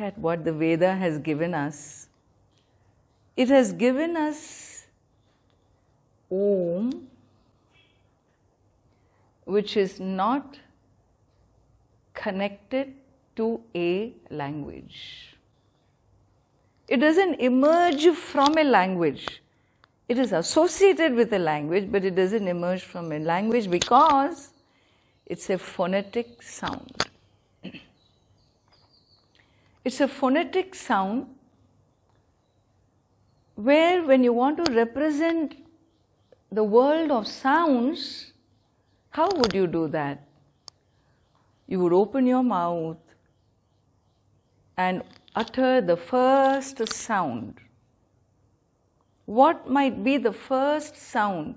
at what the Veda has given us, it has given us Om, which is not connected to a language. It doesn't emerge from a language. It is associated with a language, but it doesn't emerge from a language because it's a phonetic sound. It's a phonetic sound where when you want to represent the world of sounds, how would you do that? You would open your mouth and utter the first sound. What might be the first sound?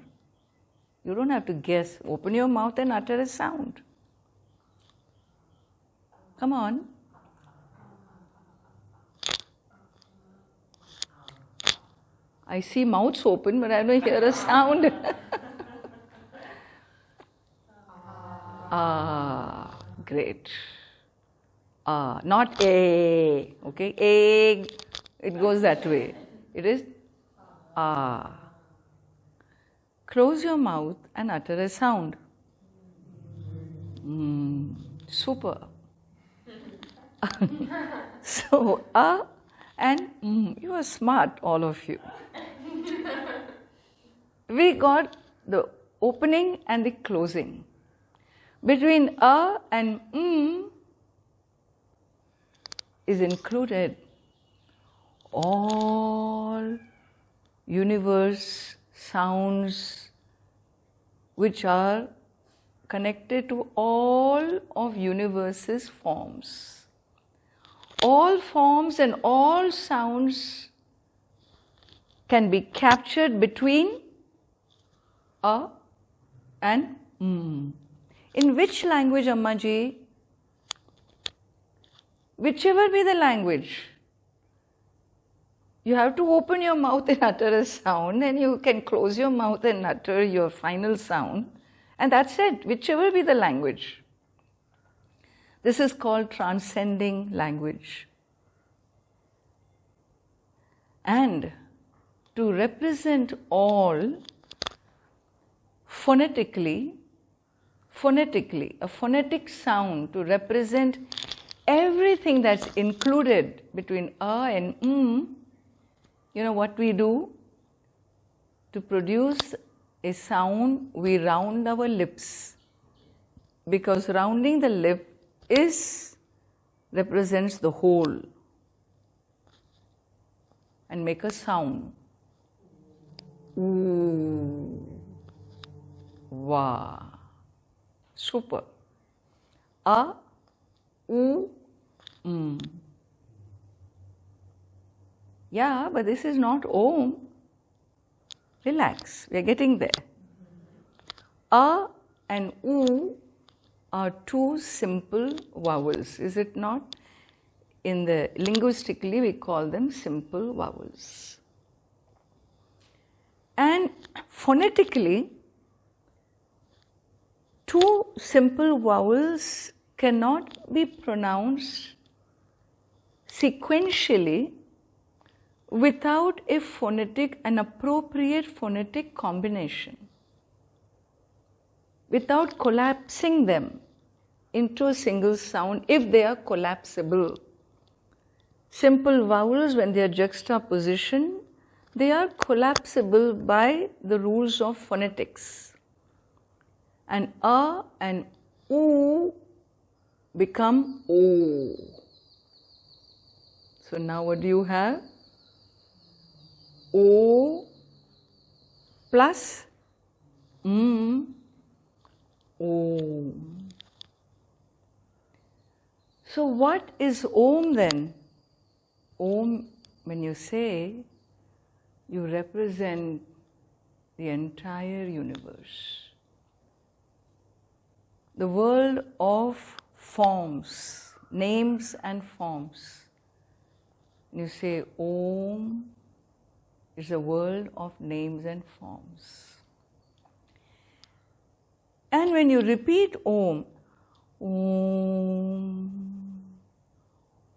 You don't have to guess. Open your mouth and utter a sound. Come on. I see mouths open, but I don't hear a sound. Ah, great. Ah, not a. Okay, a. It goes that way. It is ah. Close your mouth and utter a sound. Super. So, and you are smart, all of you. We got the opening and the closing. Between and is included all universe sounds which are connected to all of universe's forms. All forms and all sounds can be captured between a and In which language, Ammaji? Whichever be the language. You have to open your mouth and utter a sound, and you can close your mouth and utter your final sound, and that's it, whichever be the language. This is called transcending language. And to represent all phonetically, a phonetic sound to represent everything that's included between and you know what we do? To produce a sound, we round our lips, because rounding the lip represents the whole, and make a sound. Ooh, wow, super. Ooh, Yeah, but this is not Om. Relax, we are getting there. A and U are two simple vowels, is it not? Linguistically, we call them simple vowels. And phonetically, two simple vowels cannot be pronounced sequentially without an appropriate phonetic combination, without collapsing them into a single sound if they are collapsible. Simple vowels, when they are juxtaposition, they are collapsible by the rules of phonetics. And A and U become O. So now what do you have? O plus Om. So what is Om then? Om, when you say, you represent the entire universe. The world of forms, names and forms. You say Om is a world of names and forms. And when you repeat Om, Om,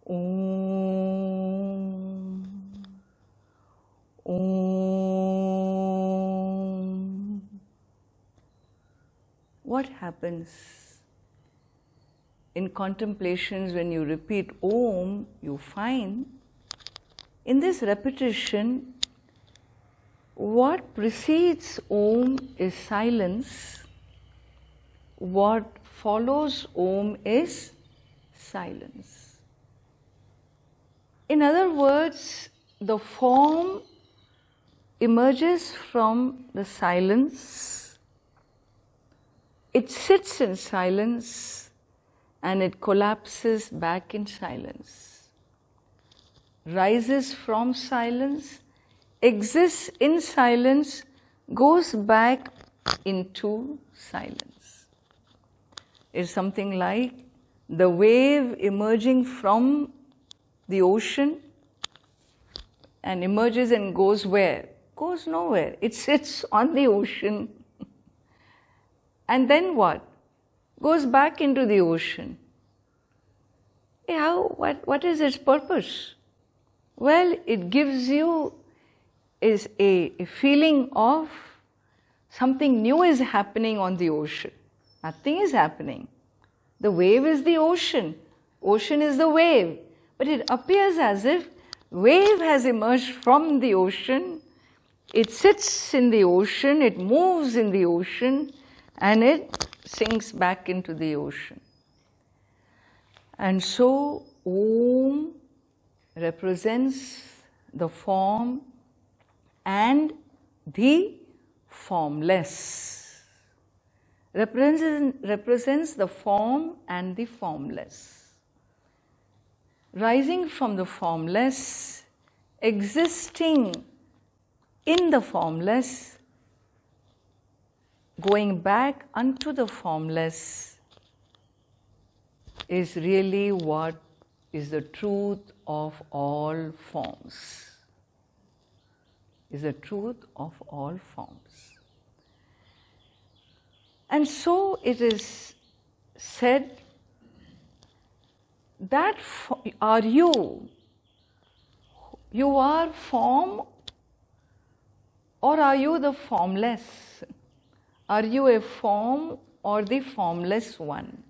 Om, what happens? In contemplations, when you repeat Om, you find in this repetition, what precedes Om is silence, what follows Om is silence. In other words, the form emerges from the silence, it sits in silence, and it collapses back in silence, rises from silence, exists in silence, goes back into silence. It's something like the wave emerging from the ocean and emerges and goes where? Goes nowhere. It sits on the ocean. And then what? Goes back into the ocean. What is its purpose? Well, it gives you is a feeling of something new is happening on the ocean. Nothing is happening. The wave is the ocean. Ocean is the wave. But it appears as if wave has emerged from the ocean. It sits in the ocean, it moves in the ocean, and it sinks back into the ocean. And so, Om represents the form and the formless. Represents the form and the formless. Rising from the formless, existing in the formless, going back unto the formless is really what is the truth of all forms. Is the truth of all forms. And so it is said that are you are form, or are you the formless? Are you a form or the formless one?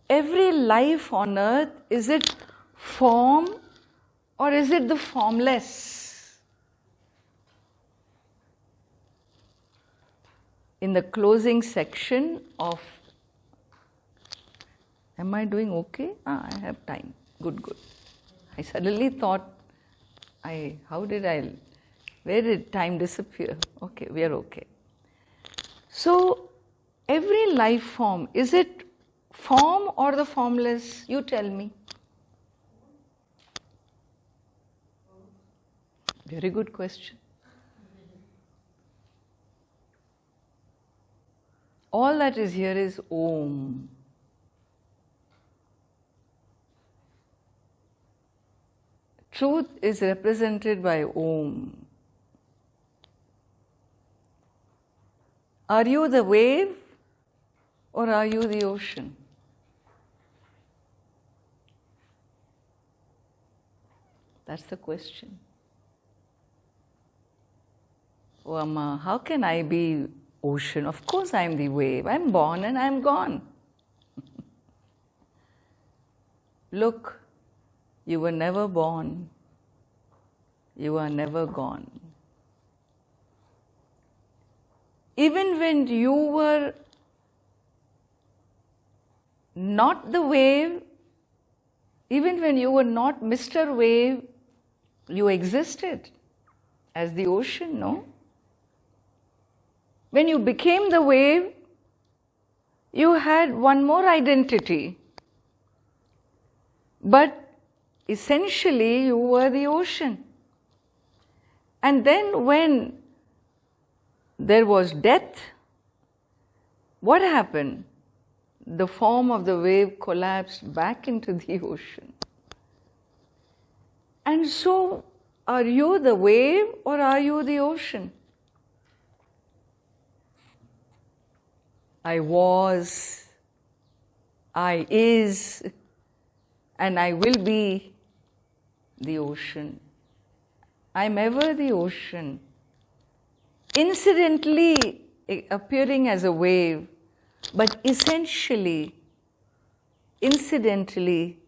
Every life on earth, is it form or is it the formless? In the closing section of, am I doing okay? I have time. Good, good. I suddenly thought, where did time disappear? Okay, we are okay. So, every life form, is it form or the formless? You tell me. Very good question. All that is here is Om. Truth is represented by Om. Are you the wave or are you the ocean? That's the question. Oh, Amma, how can I be ocean? Of course I am the wave. I am born and I am gone. Look, you were never born. You are never gone. Even when you were not the wave, even when you were not Mr. Wave, you existed as the ocean, no? When you became the wave, you had one more identity. But essentially, you were the ocean. And then when there was death, what happened? The form of the wave collapsed back into the ocean. And so, are you the wave or are you the ocean? I was, I is, and I will be the ocean. I'm ever the ocean. Incidentally, appearing as a wave, but essentially, incidentally,